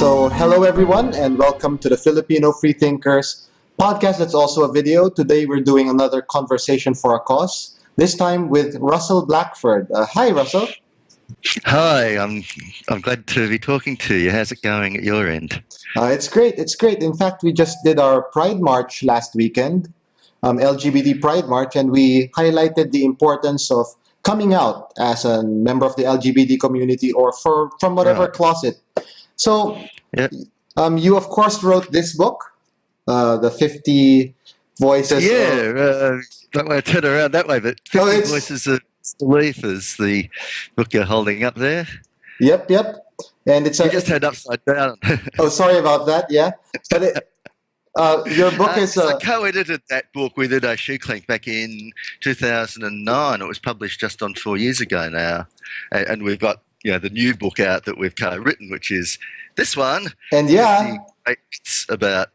So, hello everyone, and welcome to the Filipino Freethinkers podcast that's also a video. Today we're doing another conversation for a cause, this time with Russell Blackford. Hi, Russell. Hi, I'm glad to be talking to you. How's it going at your end? It's great. It's great. In fact, we just did our Pride March last weekend, LGBT Pride March, and we highlighted the importance of coming out as a member of the LGBT community or from whatever Right. closet. So, Yeah. you of course wrote this book, the 50 Voices. That way I turn around that way, but Oh, 50 it's Voices of Belief is the book you're holding up there. yep, and it's You a. just had upside down. Oh, sorry about that. Yeah, but your book is 'Cause I co-edited that book with Udo Schucklink back in 2009. It was published just on 4 years ago now. And we've got the new book out that we've co-written, which is this one, and 50 yeah, Great Myths About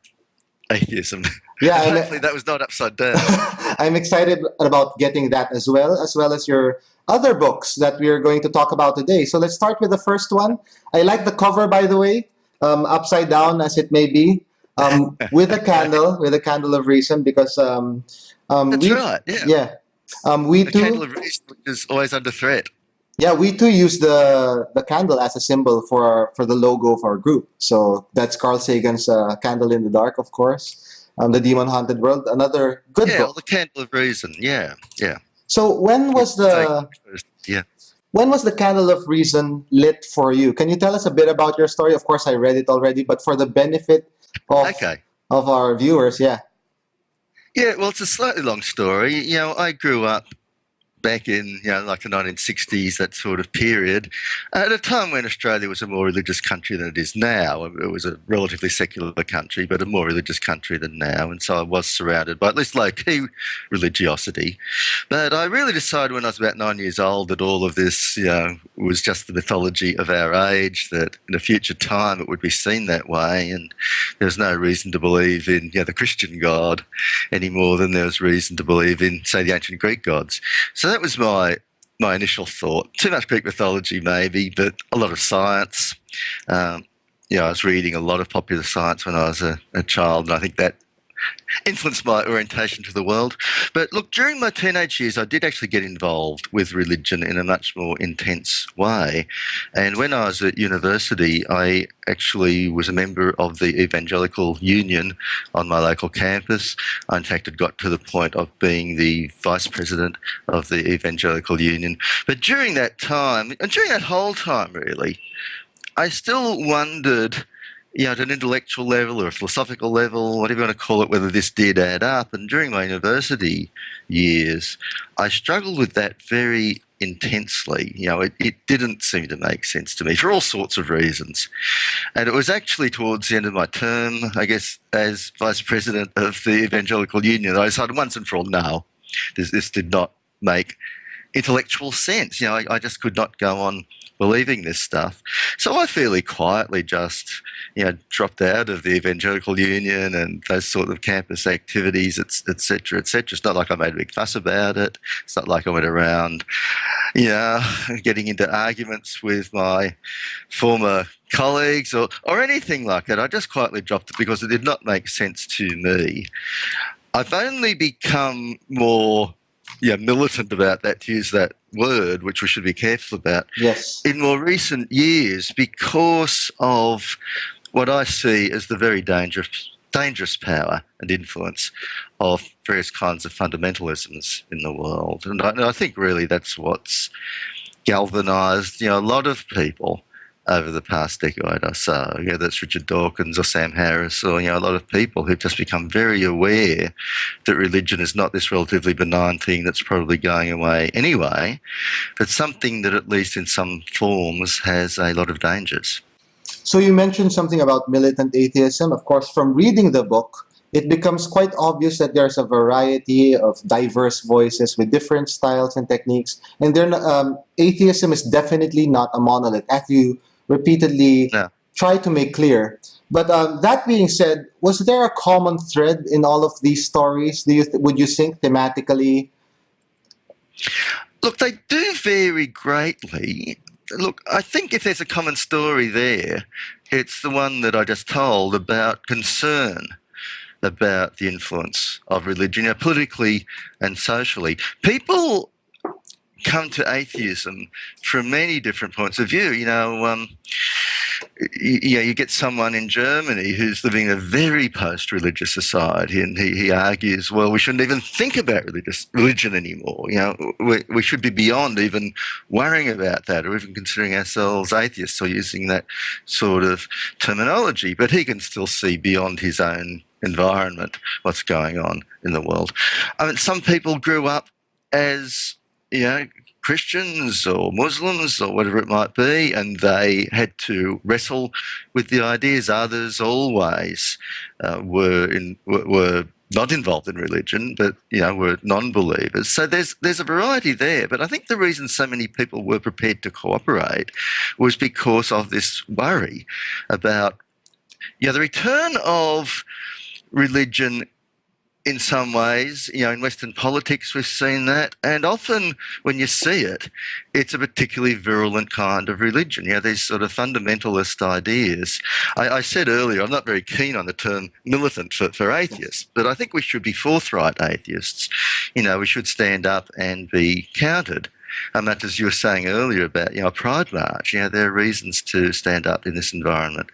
Atheism. yeah. Hopefully that was not upside down. I'm excited about getting that as well as your other books that we are going to talk about today. So let's start with the first one. I like the cover, by the way, upside down as it may be, with a candle of reason, because That's right, yeah. yeah, we A candle too, of reason, which is always under threat. yeah, we too use the candle as a symbol for the logo of our group. So that's Carl Sagan's Candle in the Dark, of course. The Demon Haunted World, another good Yeah, or book. the candle of reason. Yeah. So Yeah. when was the Candle of Reason lit for you? Can you tell us a bit about your story? Of course, I read it already, but for the benefit of Okay. of our viewers, yeah. Yeah, well, it's a slightly long story. I grew up back in, like the 1960s, that sort of period, at a time when Australia was a more religious country than it is now. It was a relatively secular country, but a more religious country than now. And so I was surrounded by at least low-key religiosity. But I really decided when I was about 9 years old that all of this, was just the mythology of our age, that in a future time it would be seen that way. And there's no reason to believe in, the Christian God any more than there was reason to believe in, say, the ancient Greek gods. So that was my initial thought. Too much Greek mythology, maybe, but a lot of science. I was reading a lot of popular science when I was a child, and I think that influenced my orientation to the world. But look, during my teenage years, I did actually get involved with religion in a much more intense way. And when I was at university, I actually was a member of the Evangelical Union on my local campus. I, in fact, had got to the point of being the vice president of the Evangelical Union. But during that time, and during that whole time, really, I still wondered, at an intellectual level or a philosophical level, whatever you want to call it, whether this did add up. And during my university years, I struggled with that very intensely. It didn't seem to make sense to me for all sorts of reasons. And it was actually towards the end of my term, I guess, as vice president of the Evangelical Union, that I decided once and for all, no, this did not make intellectual sense. I just could not go on believing this stuff. So I fairly quietly just, dropped out of the Evangelical Union and those sort of campus activities, et cetera, et cetera. It's not like I made a big fuss about it. It's not like I went around, getting into arguments with my former colleagues or anything like that. I just quietly dropped it because it did not make sense to me. I've only become more militant about that, to use that word, which we should be careful about, Yes. in more recent years because of what I see as the very dangerous power and influence of various kinds of fundamentalisms in the world. And I think really that's what's galvanised, a lot of people over the past decade or so. That's Richard Dawkins or Sam Harris or, a lot of people who've just become very aware that religion is not this relatively benign thing that's probably going away anyway, but something that at least in some forms has a lot of dangers. So you mentioned something about militant atheism. Of course, from reading the book, it becomes quite obvious that there's a variety of diverse voices with different styles and techniques. And atheism is definitely not a monolith, as you repeatedly No. try to make clear. But that being said, was there a common thread in all of these stories? Would you think thematically? Look, they do vary greatly. look, I think if there's a common story there, it's the one that I just told about concern about the influence of religion, politically and socially. People come to atheism from many different points of view. You get someone in Germany who's living in a very post-religious society, and he argues, well, we shouldn't even think about religion anymore. We should be beyond even worrying about that, or even considering ourselves atheists or using that sort of terminology. But he can still see beyond his own environment what's going on in the world. I mean, some people grew up as Christians or Muslims or whatever it might be, and they had to wrestle with the ideas. Others always were not involved in religion, but were non-believers. So there's a variety there. But I think the reason so many people were prepared to cooperate was because of this worry about the return of religion. In some ways, in Western politics, we've seen that. And often when you see it, it's a particularly virulent kind of religion. These sort of fundamentalist ideas. I said earlier, I'm not very keen on the term militant for atheists, but I think we should be forthright atheists. We should stand up and be counted. Much as you were saying earlier about, a pride march, there are reasons to stand up in this environment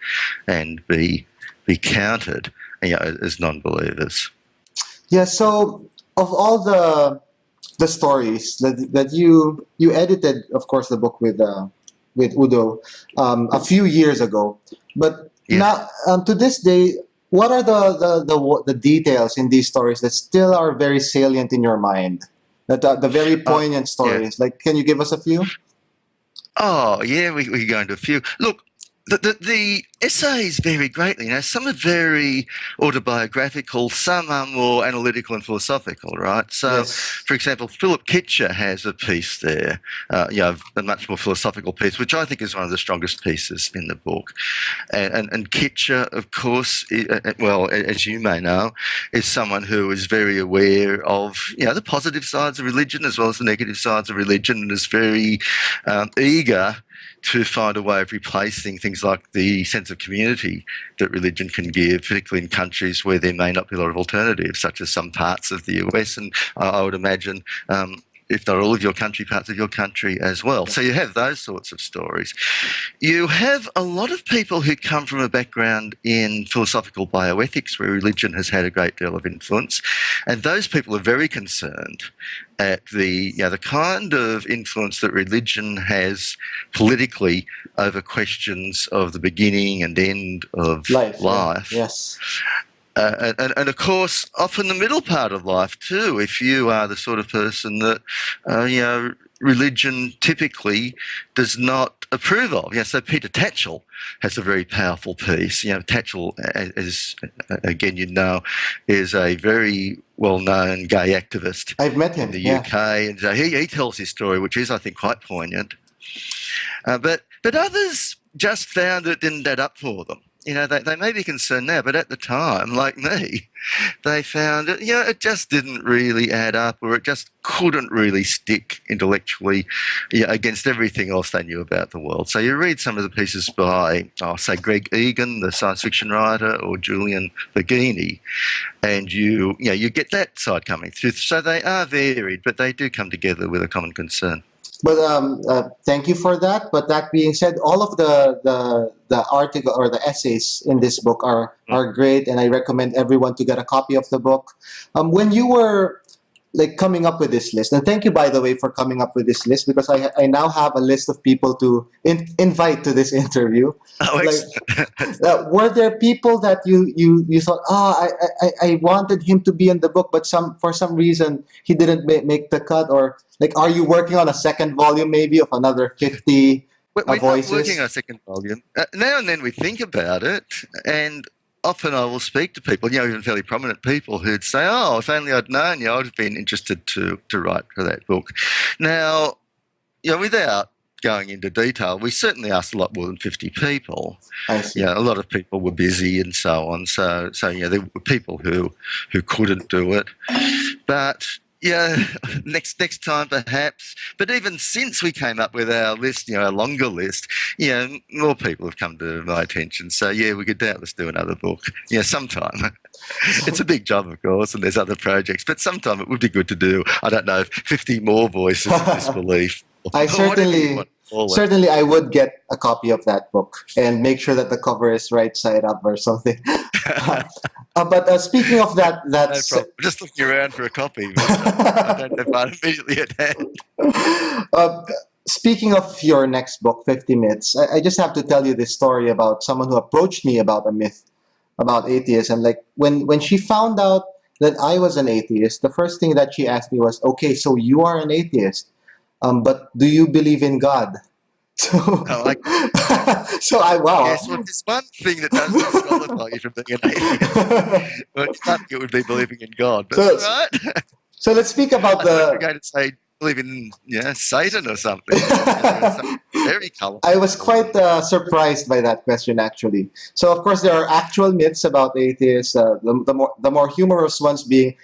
and be counted, as non-believers. Yeah, so of all the stories that you edited, of course, the book with Udo a few years ago, but now to this day, what are the details in these stories that still are very salient in your mind? That the very poignant stories. Like, can you give us a few? Oh yeah, we can go into a few. Look. The essays vary greatly. Some are very autobiographical, some are more analytical and philosophical, right? So, Yes. for example, Philip Kitcher has a piece there, a much more philosophical piece, which I think is one of the strongest pieces in the book. And Kitcher, of course, as you may know, is someone who is very aware of, the positive sides of religion as well as the negative sides of religion, and is very eager to find a way of replacing things like the sense of community that religion can give, particularly in countries where there may not be a lot of alternatives, such as some parts of the US, and I would imagine, if not all of your country, parts of your country as well. So you have those sorts of stories. You have a lot of people who come from a background in philosophical bioethics, where religion has had a great deal of influence, and those people are very concerned at the kind of influence that religion has politically over questions of the beginning and end of life. Yeah. Yes. And of course, often the middle part of life too, if you are the sort of person that, religion typically does not approve of. So Peter Tatchell has a very powerful piece. Tatchell, as again is a very well-known gay activist. I've met him in the UK, and he tells his story, which is, I think, quite poignant. But others just found it didn't add up for them. They may be concerned now, but at the time, like me, they found it, it just didn't really add up, or it just couldn't really stick intellectually against everything else they knew about the world. So you read some of the pieces by, say, Greg Egan, the science fiction writer, or Julian Bergini, and you get that side coming through. So they are varied, but they do come together with a common concern. But thank you for that. But that being said, all of the article or the essays in this book are great, and I recommend everyone to get a copy of the book. When you were coming up with this list, and thank you, by the way, for coming up with this list, because I now have a list of people to invite to this interview. Were there people that you thought, I wanted him to be in the book, but for some reason he didn't make the cut, or are you working on a second volume maybe of another 50 We're voices? not working on a second volume. Now and then we think about it, and often I will speak to people, even fairly prominent people, who'd say, "Oh, if only I'd known, I'd have been interested to write for that book." Now, without going into detail, we certainly asked a lot more than 50 people. I see. A lot of people were busy and so on. So there were people who couldn't do it, but Yeah, next time perhaps. But even since we came up with our list, our longer list, more people have come to my attention. So yeah, we could doubtless do another book. Yeah, sometime. It's a big job, of course, and there's other projects. But sometime it would be good to do. I don't know, 50 more voices of disbelief, I or whatever you want certainly, to call it. certainly, I would get a copy of that book and make sure that the cover is right side up or something. But speaking of that, No that's problem. Just looking around for a copy, but I don't have one immediately at hand. uh, speaking of your next book, 50 Myths. I just have to tell you this story about someone who approached me about a myth about atheism. Like when she found out that I was an atheist, the first thing that she asked me was, "Okay, so you are an atheist, but do you believe in God?" So, Oh, I so I wow. guess, well, if there's one thing that does disqualify you from being an atheist, well, I think it would be believing in God. But so all right. so let's speak about I thought you were the. going to say believe in Satan or something. Something very I colourful. was quite surprised by that question, actually. So, of course, there are actual myths about atheists. The more humorous ones being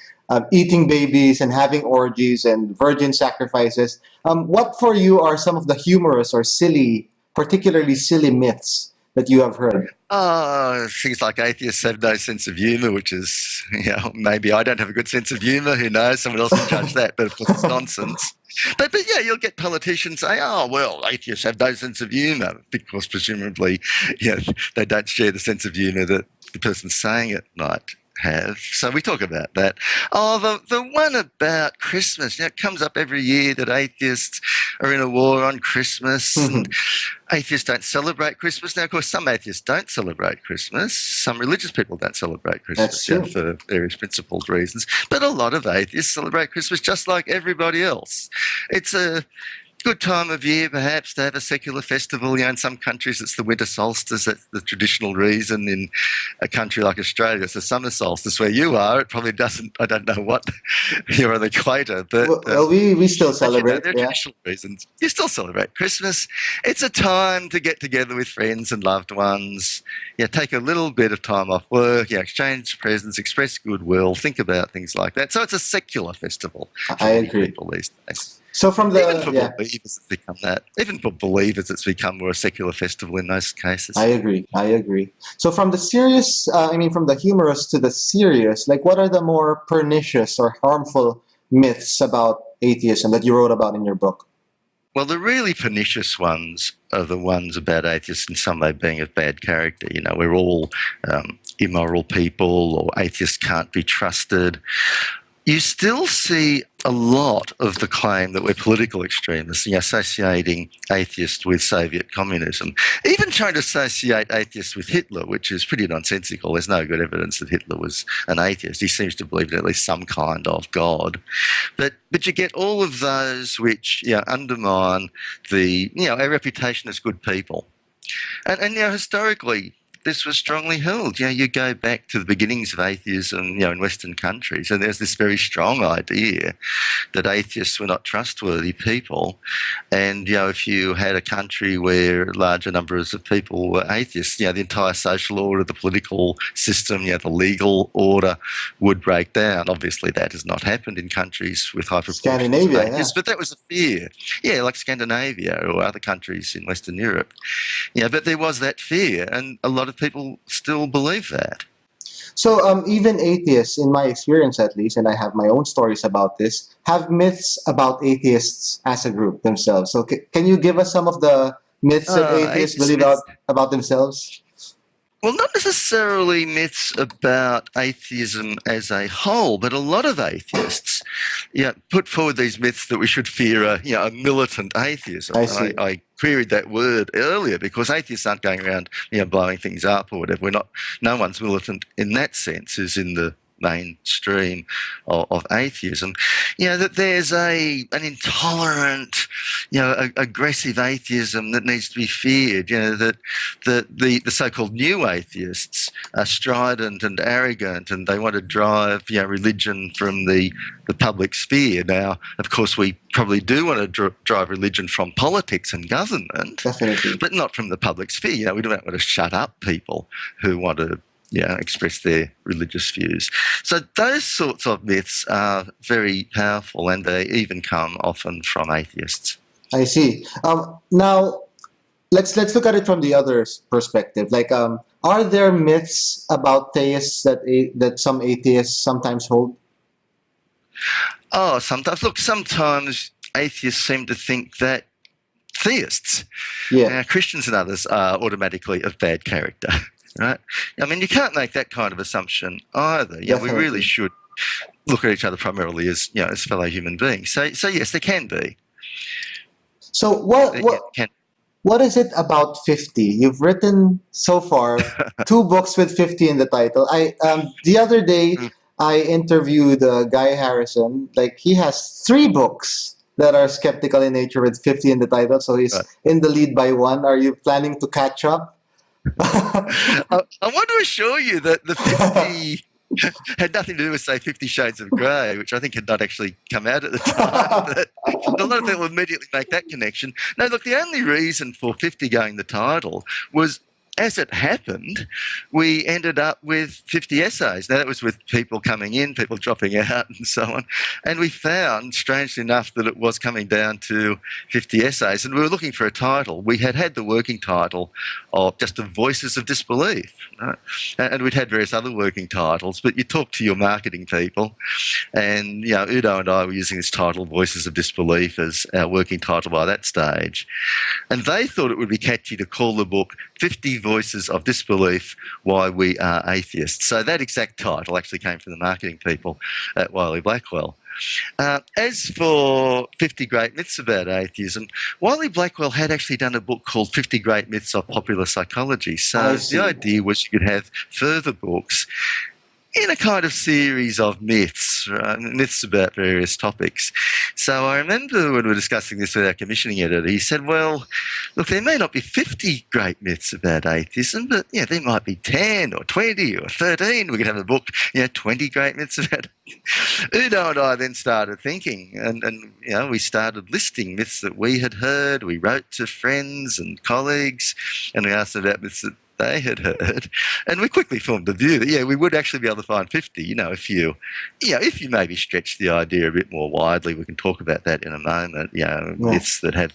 eating babies and having orgies and virgin sacrifices. What for you are some of the humorous or silly, particularly silly myths that you have heard? Oh, things like atheists have no sense of humour, which is, maybe I don't have a good sense of humour. Who knows? Someone else can judge that. But of course, it's nonsense. But yeah, you'll get politicians say, "Oh, well, atheists have no sense of humour," because presumably, they don't share the sense of humour that the person saying it might have. So we talk about that. Oh, the one about Christmas. It comes up every year that atheists are in a war on Christmas and atheists don't celebrate Christmas. Now, of course, some atheists don't celebrate Christmas. Some religious people don't celebrate That's Christmas true. for various principled reasons. But a lot of atheists celebrate Christmas just like everybody else. It's a good time of year, perhaps, to have a secular festival. In some countries it's the winter solstice. That's the traditional reason. In a country like Australia, it's the summer solstice. Where you are, it probably doesn't. I don't know what you're on the equator, but Well, we still celebrate, there are yeah. traditional reasons. You still celebrate Christmas. It's a time to get together with friends and loved ones. Take a little bit of time off work. Exchange presents, express goodwill, think about things like that. So it's a secular festival for I many agree. people these days. So from Even the for believers, it's become that. Even for believers, it's become more a secular festival in most cases. I agree. I agree. So from the serious, from the humorous to the serious, like what are the more pernicious or harmful myths about atheism that you wrote about in your book? Well, the really pernicious ones are the ones about atheists in some way being of bad character. We're all immoral people, or atheists can't be trusted. You still see a lot of the claim that we're political extremists, associating atheists with Soviet communism, even trying to associate atheists with Hitler, which is pretty nonsensical. There's no good evidence that Hitler was an atheist. He seems to believe in at least some kind of God. But you get all of those which undermine our reputation as good people. And historically, this was strongly held. You go back to the beginnings of atheism, in Western countries, and there's this very strong idea that atheists were not trustworthy people. And, if you had a country where larger numbers of people were atheists, the entire social order, the political system, the legal order would break down. Obviously, that has not happened in countries with high proportions of Scandinavia, atheists, but that was a fear. Yeah, like Scandinavia or other countries in Western Europe. But there was that fear, and a lot of people still believe that. So even atheists, in my experience at least, and I have my own stories about this, have myths about atheists as a group themselves. So can you give us some of the myths that atheists believe about themselves? Well, not necessarily myths about atheism as a whole, but a lot of atheists put forward these myths that we should fear a militant atheism. I see. I queried that word earlier because atheists aren't going around blowing things up or whatever. No one's militant in that sense who's in the mainstream of atheism. That there's an intolerant, aggressive atheism that needs to be feared. That the so-called new atheists are strident and arrogant, and they want to drive religion from the public sphere. Now, of course, we probably do want to drive religion from politics and government, Definitely. but not from the public sphere. We don't want to shut up people who want to express their religious views. So those sorts of myths are very powerful, and they even come often from atheists. I see. Now let's look at it from the other perspective. Like, are there myths about theists that some atheists sometimes hold? Oh, sometimes. Look, sometimes atheists seem to think that theists, Yeah, Christians and others, are automatically of bad character, right? I mean, you can't make that kind of assumption either. We really definitely. should look at each other primarily as, as fellow human beings. So yes, there can be. So Yeah, can. what is it about 50? You've written so far two books with 50 in the title. I the other day I interviewed Guy Harrison. Like, he has three books that are skeptical in nature with 50 in the title. So he's Right. in the lead by one. Are you planning to catch up? I want to assure you that the 50 had nothing to do with, say, 50 Shades of Grey, which I think had not actually come out at the time. But a lot of people immediately make that connection. No, look, the only reason for 50 going the title was, as it happened, we ended up with 50 essays. Now, that was with people coming in, people dropping out, and so on. And we found, strangely enough, that it was coming down to 50 essays. And we were looking for a title. We had the working title of just the Voices of Disbelief, right? And we'd had various other working titles, but you talk to your marketing people, and Udo and I were using this title, Voices of Disbelief, as our working title by that stage. And they thought it would be catchy to call the book 50 Voices of Disbelief, Why We Are Atheists. So that exact title actually came from the marketing people at Wiley Blackwell. As for 50 Great Myths About Atheism, Wiley Blackwell had actually done a book called 50 Great Myths of Popular Psychology. I So see. the idea was you could have further books in a kind of series of myths, right? Myths about various topics. So I remember when we were discussing this with our commissioning editor, he said, well, look, there may not be 50 great myths about atheism, but there might be 10 or 20 or 13. We could have a book, 20 great myths about Udo and I then started thinking, and we started listing myths that we had heard. We wrote to friends and colleagues, and we asked about myths that they had heard, and we quickly formed the view that we would actually be able to find 50. If you maybe stretch the idea a bit more widely, we can talk about that in a moment. Myths that have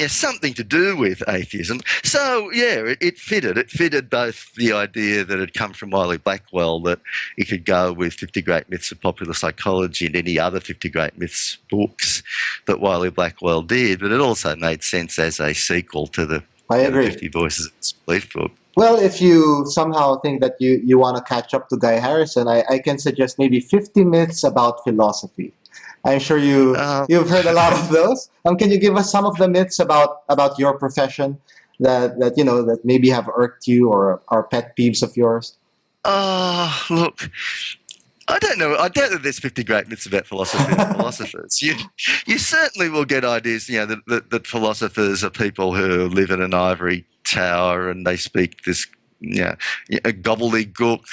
something to do with atheism. So it fitted. It fitted both the idea that had come from Wiley Blackwell that it could go with 50 Great Myths of Popular Psychology and any other 50 Great Myths books that Wiley Blackwell did, but it also made sense as a sequel to the I agree. 50 Voices of Disbelief book. Well, if you somehow think that you want to catch up to Guy Harrison, I can suggest maybe 50 myths about philosophy. I'm sure you've heard a lot of those. Can you give us some of the myths about your profession that maybe have irked you or are pet peeves of yours? Look, I don't know. I doubt that there's 50 great myths about philosophy and philosophers. You certainly will get ideas, that philosophers are people who live in an ivory tower and they speak this, a gobbledygook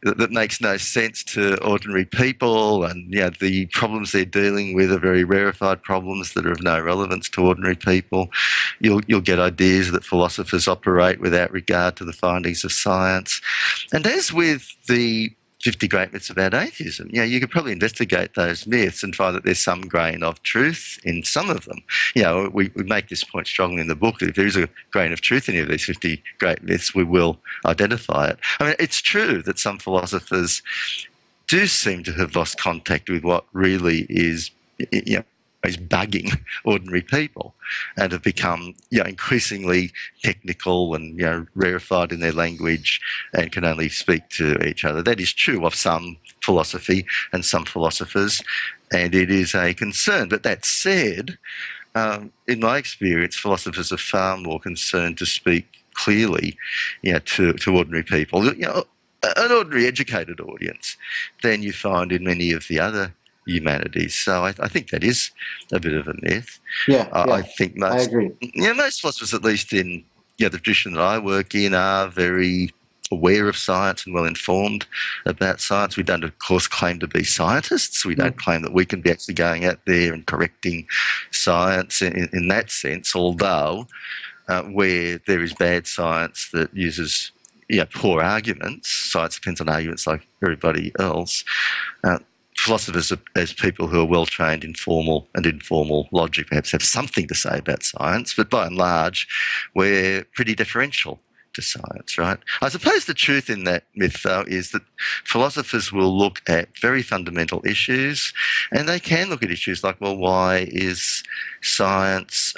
that makes no sense to ordinary people, and the problems they're dealing with are very rarefied problems that are of no relevance to ordinary people. You'll get ideas that philosophers operate without regard to the findings of science. And as with the 50 Great Myths About Atheism, you could probably investigate those myths and find that there's some grain of truth in some of them. We make this point strongly in the book that if there is a grain of truth in any of these 50 great myths, we will identify it. I mean, it's true that some philosophers do seem to have lost contact with what really is bugging ordinary people, and have become increasingly technical and rarefied in their language and can only speak to each other. That is true of some philosophy and some philosophers, and it is a concern. But that said, in my experience, philosophers are far more concerned to speak clearly to ordinary people, an ordinary educated audience, than you find in many of the other humanities. So I think that is a bit of a myth. I think I agree. Most philosophers, at least in the tradition that I work in, are very aware of science and well informed about science. We don't, of course, claim to be scientists. We don't claim that we can be actually going out there and correcting science in that sense, although where there is bad science that uses poor arguments. Science depends on arguments like everybody else. Philosophers, as people who are well trained in formal and informal logic, perhaps have something to say about science, but by and large, we're pretty deferential to science, right? I suppose the truth in that myth, though, is that philosophers will look at very fundamental issues, and they can look at issues like, well, why is science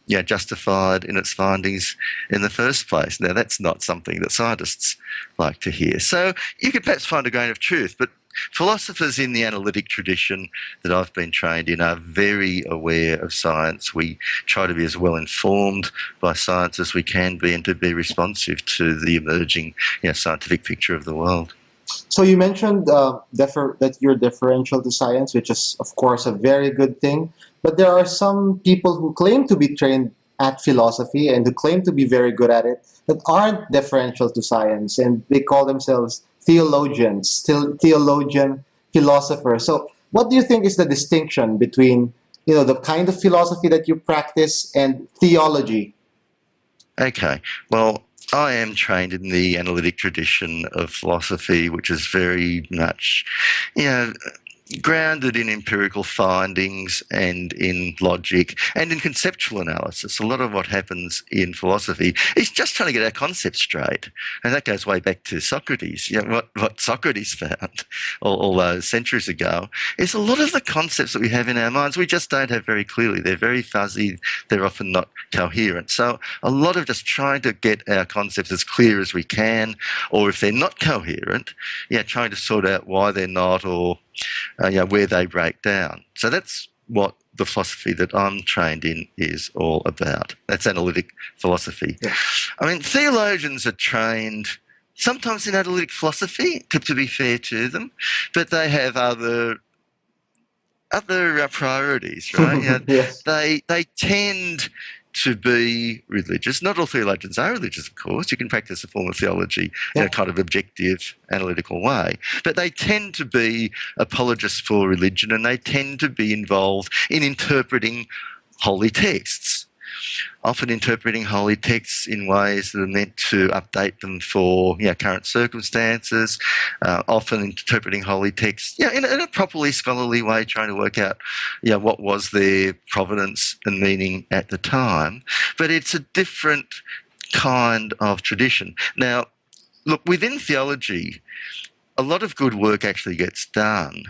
justified in its findings in the first place? Now, that's not something that scientists like to hear. So you could perhaps find a grain of truth, but philosophers in the analytic tradition that I've been trained in are very aware of science. We try to be as well informed by science as we can be and to be responsive to the emerging scientific picture of the world. So you mentioned that you're deferential to science, which is, of course, a very good thing. But there are some people who claim to be trained at philosophy and who claim to be very good at it that aren't deferential to science, and they call themselves theologians, theologian philosophers. So what do you think is the distinction between the kind of philosophy that you practice and theology? Okay, well, I am trained in the analytic tradition of philosophy, which is very much, grounded in empirical findings and in logic and in conceptual analysis. A lot of what happens in philosophy is just trying to get our concepts straight. And that goes way back to Socrates. What Socrates found all those centuries ago is a lot of the concepts that we have in our minds, we just don't have very clearly. They're very fuzzy. They're often not coherent. So a lot of just trying to get our concepts as clear as we can, or if they're not coherent, trying to sort out why they're not, or where they break down. So that's what the philosophy that I'm trained in is all about. That's analytic philosophy. Yeah. I mean, theologians are trained sometimes in analytic philosophy, to be fair to them, but they have other priorities, right? Yes. They tend to be religious. Not all theologians are religious, of course. You can practice a form of theology in a kind of objective, analytical way. But they tend to be apologists for religion, and they tend to be involved in interpreting holy texts. Often interpreting holy texts in ways that are meant to update them for current circumstances, often interpreting holy texts in a properly scholarly way, trying to work out what was their provenance and meaning at the time. But it's a different kind of tradition. Now, look, within theology, a lot of good work actually gets done,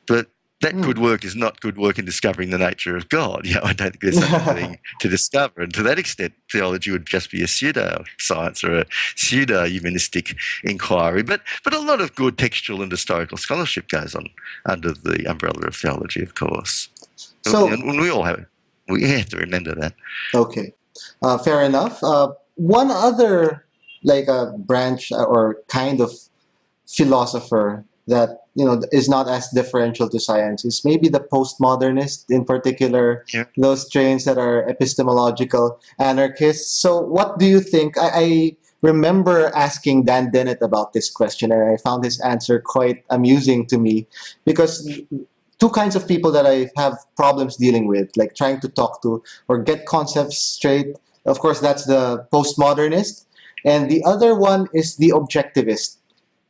but that good work is not good work in discovering the nature of God. I don't think there's something to discover. And to that extent, theology would just be a pseudo-science or a pseudo-humanistic inquiry. But a lot of good textual and historical scholarship goes on under the umbrella of theology, of course. So, and we have to remember that. Okay. Fair enough. One other branch or kind of philosopher that is not as differential to science is maybe the postmodernist, in particular, those strains that are epistemological anarchists. So what do you think? I remember asking Dan Dennett about this question, and I found his answer quite amusing to me, because two kinds of people that I have problems dealing with, like trying to talk to or get concepts straight. Of course, that's the postmodernist. And the other one is the objectivist.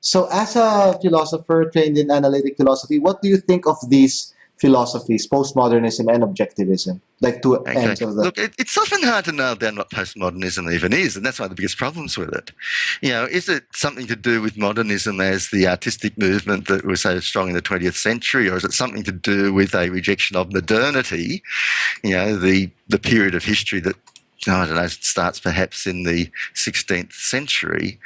So as a philosopher trained in analytic philosophy, what do you think of these philosophies, postmodernism and objectivism? Two ends of the... Look, it's often hard to nail down what postmodernism even is, and that's one of the biggest problems with it. Is it something to do with modernism as the artistic movement that was so strong in the 20th century, or is it something to do with a rejection of modernity, the period of history that, I don't know, starts perhaps in the 16th century?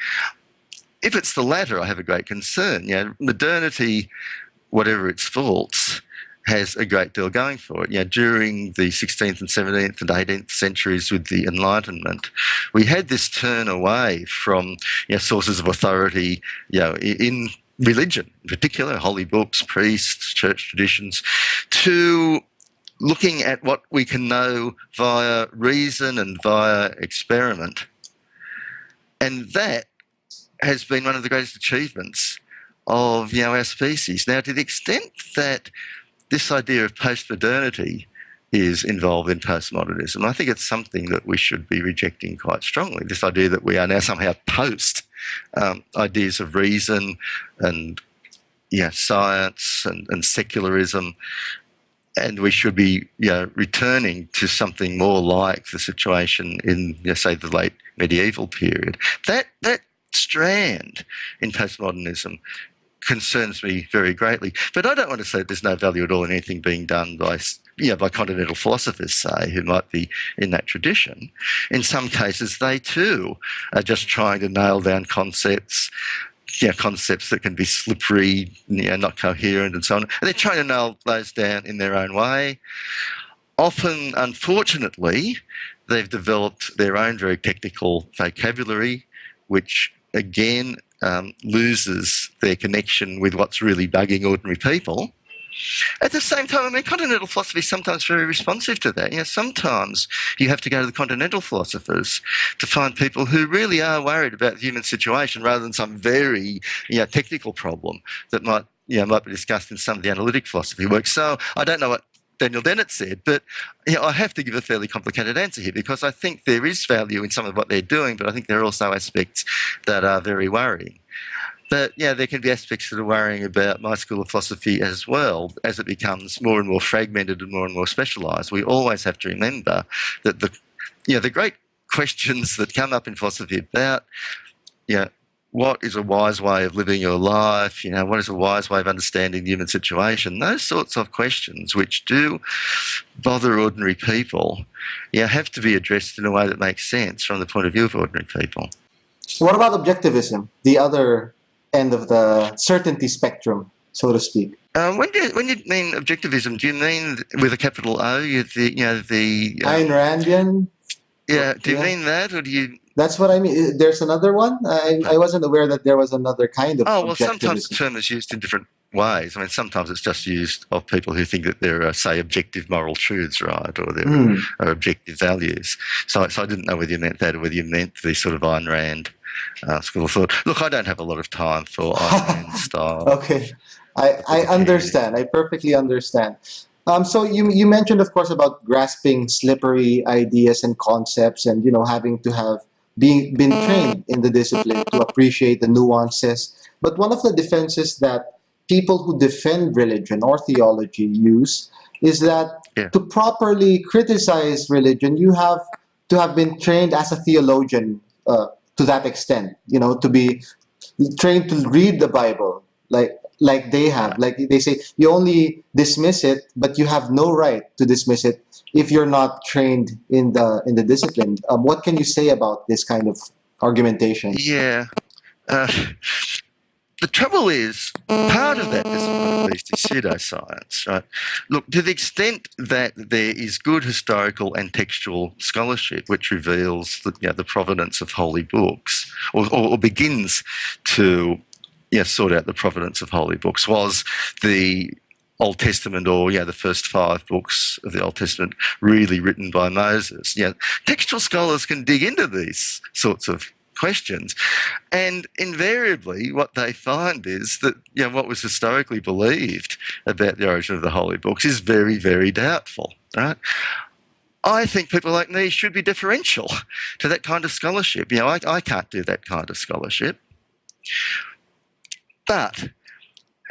If it's the latter, I have a great concern. Modernity, whatever its faults, has a great deal going for it. During the 16th and 17th and 18th centuries with the Enlightenment, we had this turn away from sources of authority in religion, in particular, holy books, priests, church traditions, to looking at what we can know via reason and via experiment. And that has been one of the greatest achievements of our species. Now, to the extent that this idea of post-modernity is involved in postmodernism, I think it's something that we should be rejecting quite strongly, this idea that we are now somehow post ideas of reason and science and secularism, and we should be returning to something more like the situation in, say, the late medieval period. That strand in postmodernism concerns me very greatly. But I don't want to say there's no value at all in anything being done by continental philosophers, say, who might be in that tradition. In some cases, they too are just trying to nail down concepts that can be slippery, not coherent and so on. And they're trying to nail those down in their own way. Often, unfortunately, they've developed their own very technical vocabulary, which, again, loses their connection with what's really bugging ordinary people. At the same time, continental philosophy is sometimes very responsive to that. Sometimes you have to go to the continental philosophers to find people who really are worried about the human situation rather than some very technical problem that might be discussed in some of the analytic philosophy work. So I don't know what Daniel Dennett said, but I have to give a fairly complicated answer here because I think there is value in some of what they're doing, but I think there are also aspects that are very worrying. But there can be aspects that are worrying about my school of philosophy as well, as it becomes more and more fragmented and more specialised. We always have to remember that the great questions that come up in philosophy about what is a wise way of living your life, what is a wise way of understanding the human situation, those sorts of questions which do bother ordinary people have to be addressed in a way that makes sense from the point of view of ordinary people. What about objectivism, the other end of the certainty spectrum, so to speak? When you mean objectivism, do you mean with a capital O, the Ayn Randian? Yeah, do you mean that, or do you? That's what I mean. There's another one? I wasn't aware that there was another kind of objectivism. Sometimes the term is used in different ways. Sometimes it's just used of people who think that there are, say, objective moral truths, right, or there are objective values. So I didn't know whether you meant that or whether you meant the sort of Ayn Rand school of thought. Look, I don't have a lot of time for Ayn Rand style. Okay. I understand. I perfectly understand. So you mentioned, of course, about grasping slippery ideas and concepts and, having to have been trained in the discipline to appreciate the nuances. But one of the defenses that people who defend religion or theology use is that to properly criticize religion, you have to have been trained as a theologian to that extent, to be trained to read the Bible like they have. Like they say, you only dismiss it, but you have no right to dismiss it if you're not trained in the discipline. What can you say about this kind of argumentation? Yeah. The trouble is, part of that discipline, at least, is pseudoscience, right? Look, to the extent that there is good historical and textual scholarship which reveals the provenance of holy books, or begins to sort out the provenance of holy books, was the Old Testament or the first 5 books of the Old Testament really written by Moses. Textual scholars can dig into these sorts of questions, and invariably what they find is that what was historically believed about the origin of the holy books is very, very doubtful, right? I think people like me should be deferential to that kind of scholarship. I can't do that kind of scholarship. But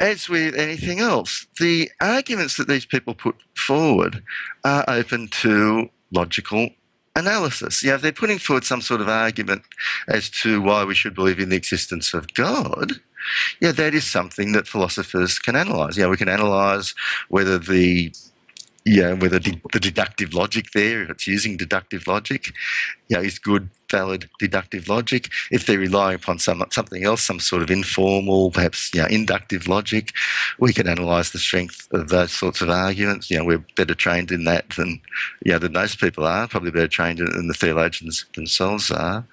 as with anything else, the arguments that these people put forward are open to logical analysis. If they're putting forward some sort of argument as to why we should believe in the existence of God, that is something that philosophers can analyse. We can analyse whether the deductive logic there, if it's using deductive logic, is good, valid deductive logic. If they're relying upon something else, some sort of informal, perhaps inductive logic, we can analyse the strength of those sorts of arguments. We're better trained in that than most people are, probably better trained than the theologians themselves are.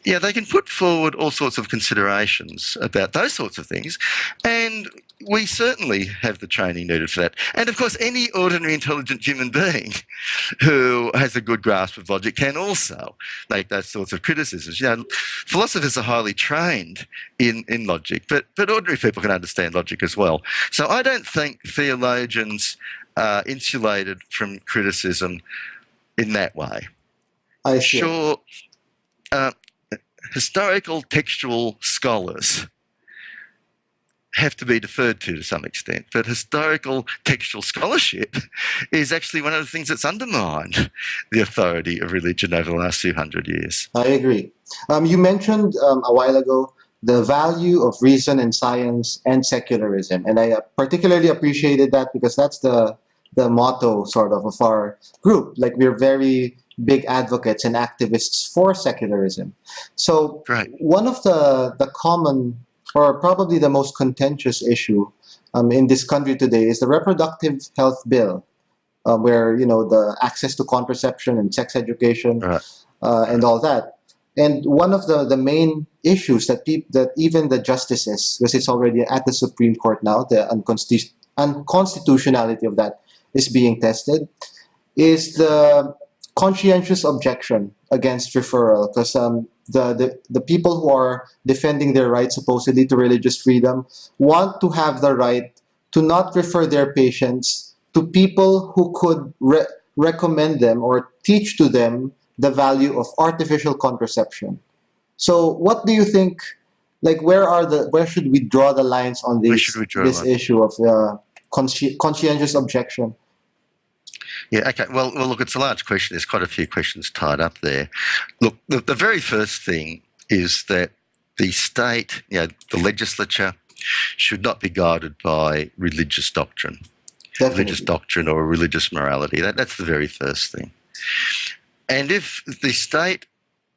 They can put forward all sorts of considerations about those sorts of things, and we certainly have the training needed for that. And of course, any ordinary intelligent human being who has a good grasp of logic can also make those sorts of criticisms. Philosophers are highly trained in logic, but ordinary people can understand logic as well. So I don't think theologians are insulated from criticism in that way. I see. Sure. historical textual scholars have to be deferred to some extent, but historical textual scholarship is actually one of the things that's undermined the authority of religion over the last few hundred years. I agree. You mentioned a while ago the value of reason and science and secularism, and I particularly appreciated that because that's the motto sort of our group. Like, we're very big advocates and activists for secularism. So Great. one of the common, or probably the most contentious issue in this country today is the reproductive health bill, where the access to contraception and sex education Right. and all that. And one of the main issues that that even the justices, because it's already at the Supreme Court now, the unconstitutionality of that is being tested, is the conscientious objection against referral. Because the people who are defending their right supposedly to religious freedom want to have the right to not refer their patients to people who could recommend them or teach to them the value of artificial contraception. So what do you think, like, where should we draw the lines on Where should we draw the this line? issue of conscientious objection? Yeah, okay. Well, look, it's a large question. There's quite a few questions tied up there. Look, the very first thing is that the state, the legislature, should not be guided by religious doctrine. Definitely. Religious doctrine or religious morality. That's the very first thing. And if the state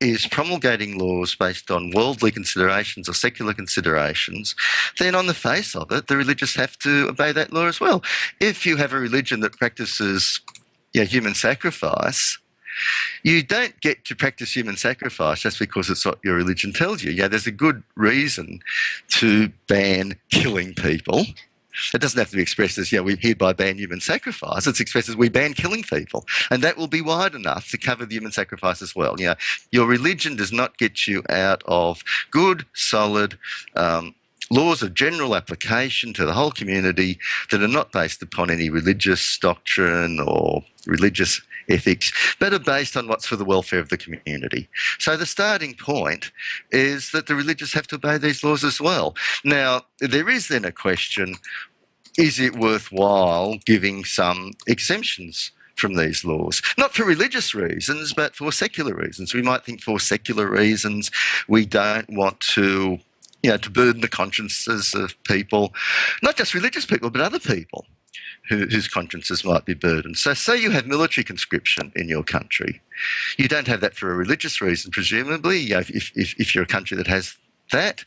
is promulgating laws based on worldly considerations or secular considerations, then on the face of it, the religious have to obey that law as well. If you have a religion that practices human sacrifice, you don't get to practice human sacrifice just because it's what your religion tells you. There's a good reason to ban killing people. It doesn't have to be expressed as, we hereby ban human sacrifice. It's expressed as we ban killing people. And that will be wide enough to cover the human sacrifice as well. Your religion does not get you out of good, solid laws of general application to the whole community that are not based upon any religious doctrine or religious ethics, but are based on what's for the welfare of the community. So the starting point is that the religious have to obey these laws as well. Now, there is then a question, is it worthwhile giving some exemptions from these laws? Not for religious reasons, but for secular reasons. We might think for secular reasons we don't want to to burden the consciences of people, not just religious people, but other people whose consciences might be burdened. So say you have military conscription in your country. You don't have that for a religious reason, presumably, if you're a country that has that.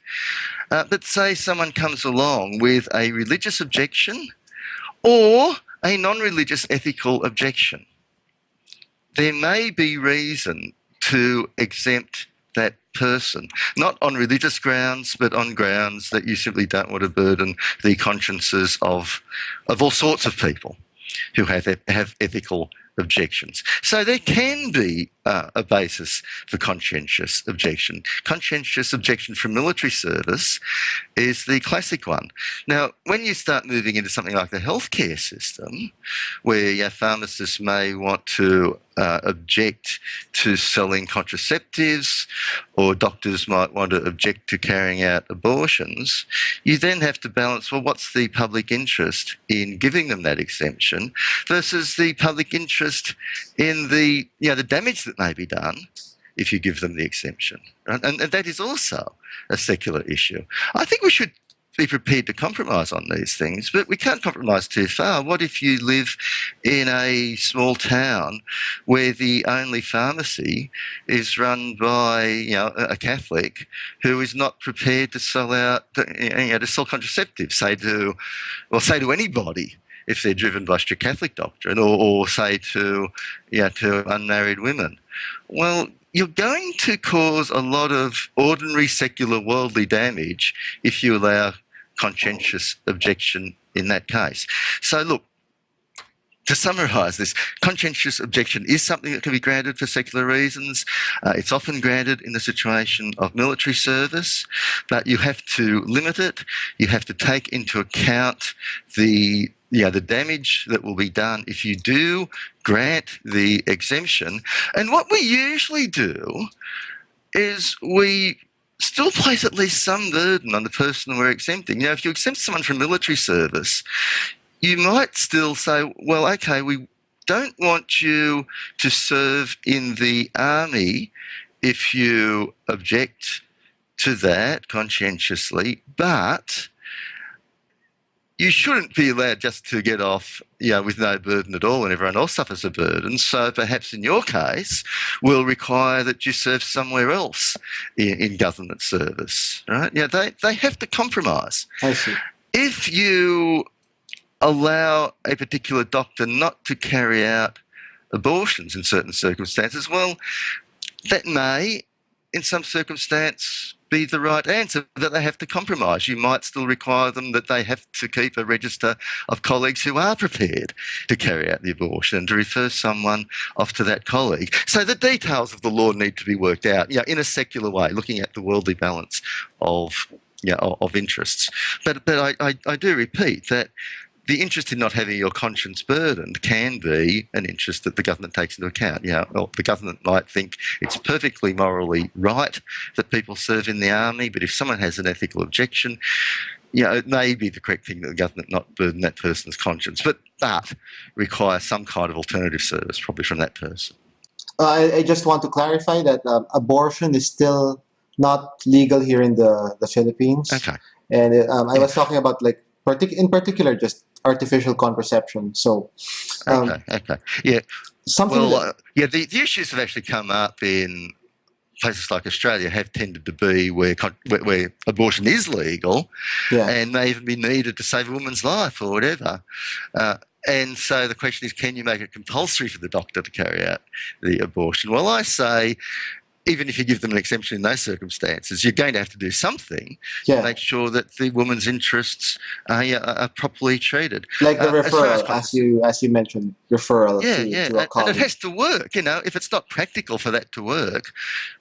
But say someone comes along with a religious objection or a non-religious ethical objection. There may be reason to exempt that person, not on religious grounds, but on grounds that you simply don't want to burden the consciences of all sorts of people who have ethical objections. So there can be a basis for conscientious objection. Conscientious objection from military service is the classic one. Now, when you start moving into something like the healthcare system, where pharmacists may want to object to selling contraceptives, or doctors might want to object to carrying out abortions, you then have to balance, well, what's the public interest in giving them that exemption versus the public interest in the damage that may be done if you give them the exemption. Right? And that is also a secular issue. I think we should be prepared to compromise on these things, but we can't compromise too far. What if you live in a small town where the only pharmacy is run by a Catholic who is not prepared to sell out to sell contraceptives, say to anybody if they're driven by strict Catholic doctrine, or say to unmarried women? Well, you're going to cause a lot of ordinary secular worldly damage if you allow conscientious objection in that case. So look, to summarise this, conscientious objection is something that can be granted for secular reasons. It's often granted in the situation of military service, but you have to limit it. You have to take into account the damage that will be done if you do grant the exemption. And what we usually do is we still place at least some burden on the person we're exempting. If you exempt someone from military service, you might still say, well, okay, we don't want you to serve in the army if you object to that conscientiously, but you shouldn't be allowed just to get off, with no burden at all when everyone else suffers a burden. So perhaps in your case, we'll require that you serve somewhere else in government service, right? They have to compromise. I see. If you allow a particular doctor not to carry out abortions in certain circumstances, well, that may, in some circumstance, be the right answer, that they have to compromise. You might still require them that they have to keep a register of colleagues who are prepared to carry out the abortion and to refer someone off to that colleague. So the details of the law need to be worked out, in a secular way, looking at the worldly balance of interests. But I do repeat that the interest in not having your conscience burdened can be an interest that the government takes into account. The government might think it's perfectly morally right that people serve in the army, but if someone has an ethical objection, it may be the correct thing that the government not burden that person's conscience, but require some kind of alternative service, probably from that person. I just want to clarify that abortion is still not legal here in the Philippines. Okay. And I was talking about in particular just artificial contraception. So, okay, yeah. The issues have actually come up in places like Australia have tended to be where abortion is legal, and may even be needed to save a woman's life or whatever. And so the question is, can you make it compulsory for the doctor to carry out the abortion? Well, I say, even if you give them an exemption in those circumstances, you're going to have to do something to make sure that the woman's interests are properly treated. Like the referral, as you mentioned, referral to a colleague. And it has to work. If it's not practical for that to work,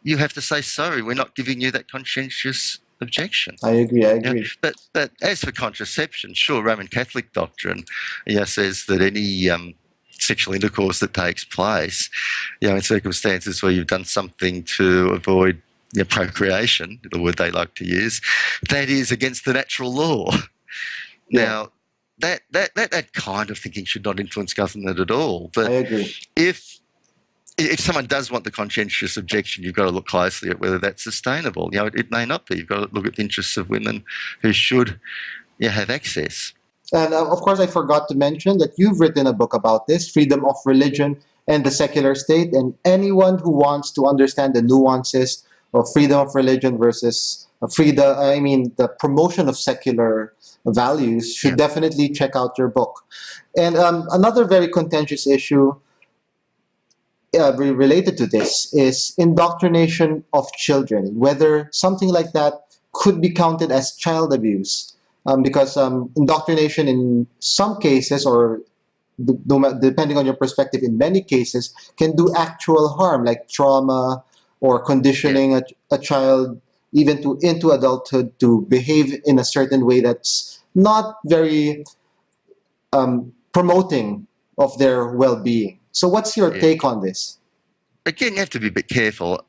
you have to say, sorry, we're not giving you that conscientious objection. I agree. But as for contraception, sure, Roman Catholic doctrine says that any sexual intercourse that takes place, in circumstances where you've done something to avoid procreation, the word they like to use, that is against the natural law. Now, that kind of thinking should not influence government at all. But I agree. If someone does want the conscientious objection, you've got to look closely at whether that's sustainable. It may not be. You've got to look at the interests of women who should have access. And of course, I forgot to mention that you've written a book about this, Freedom of Religion and the Secular State. And anyone who wants to understand the nuances of freedom of religion versus the promotion of secular values should definitely check out your book. And another very contentious issue related to this is indoctrination of children, whether something like that could be counted as child abuse. Because indoctrination in some cases, or depending on your perspective, in many cases, can do actual harm, like trauma or conditioning a child even into adulthood to behave in a certain way that's not very promoting of their well-being. So what's your take on this? Again, you have to be a bit careful.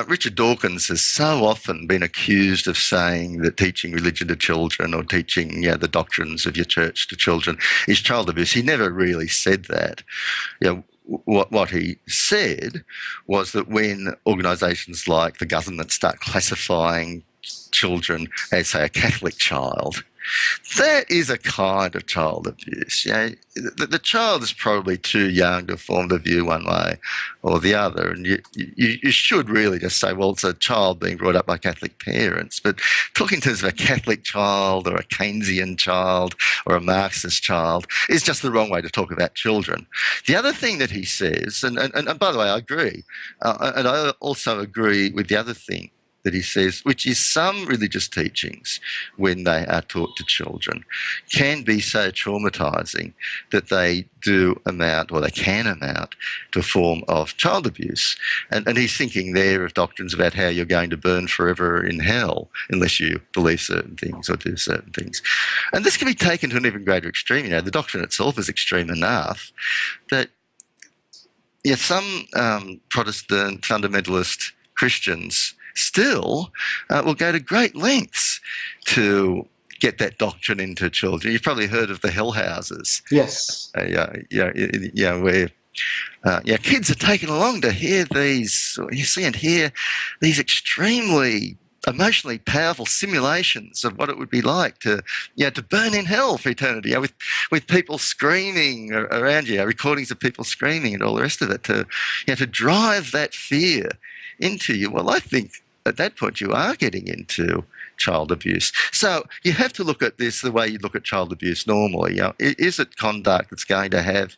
Richard Dawkins has so often been accused of saying that teaching religion to children or teaching the doctrines of your church to children is child abuse. He never really said that. What he said was that when organisations like the government start classifying children as, say, a Catholic child, that is a kind of child abuse. The child is probably too young to form the view one way or the other, and you should really just say, well, it's a child being brought up by Catholic parents. But talking in terms of a Catholic child or a Keynesian child or a Marxist child is just the wrong way to talk about children. The other thing that he says, and by the way, I agree, and I also agree with the other thing that he says, which is some religious teachings, when they are taught to children, can be so traumatising that they can amount to a form of child abuse. And he's thinking there of doctrines about how you're going to burn forever in hell unless you believe certain things or do certain things. And this can be taken to an even greater extreme. The doctrine itself is extreme enough that some Protestant fundamentalist Christians still will go to great lengths to get that doctrine into children. You've probably heard of the hell houses. Yes. Where kids are taken along to hear these, you see and hear these extremely emotionally powerful simulations of what it would be like to burn in hell for eternity, with people screaming around you, recordings of people screaming and all the rest of it, to drive that fear into you. Well, I think at that point you are getting into child abuse. So you have to look at this the way you look at child abuse normally. Is it conduct that's going to have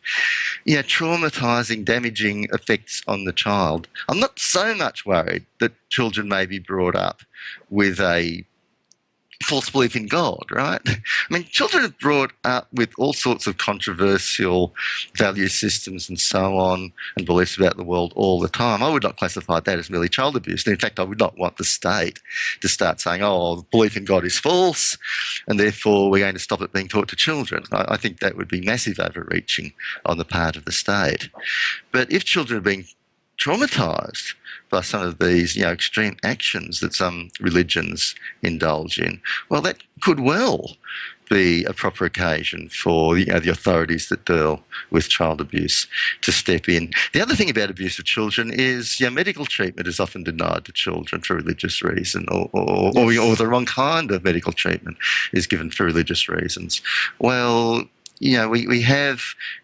traumatizing, damaging effects on the child? I'm not so much worried that children may be brought up with a false belief in God, right? I mean, children are brought up with all sorts of controversial value systems and so on, and beliefs about the world all the time. I would not classify that as merely child abuse. In fact, I would not want the state to start saying, belief in God is false, and therefore we're going to stop it being taught to children. I think that would be massive overreaching on the part of the state. But if children are being traumatised by some of these extreme actions that some religions indulge in, well, that could well be a proper occasion for the authorities that deal with child abuse to step in. The other thing about abuse of children is medical treatment is often denied to children for religious reason, or the wrong kind of medical treatment is given for religious reasons. Well, we have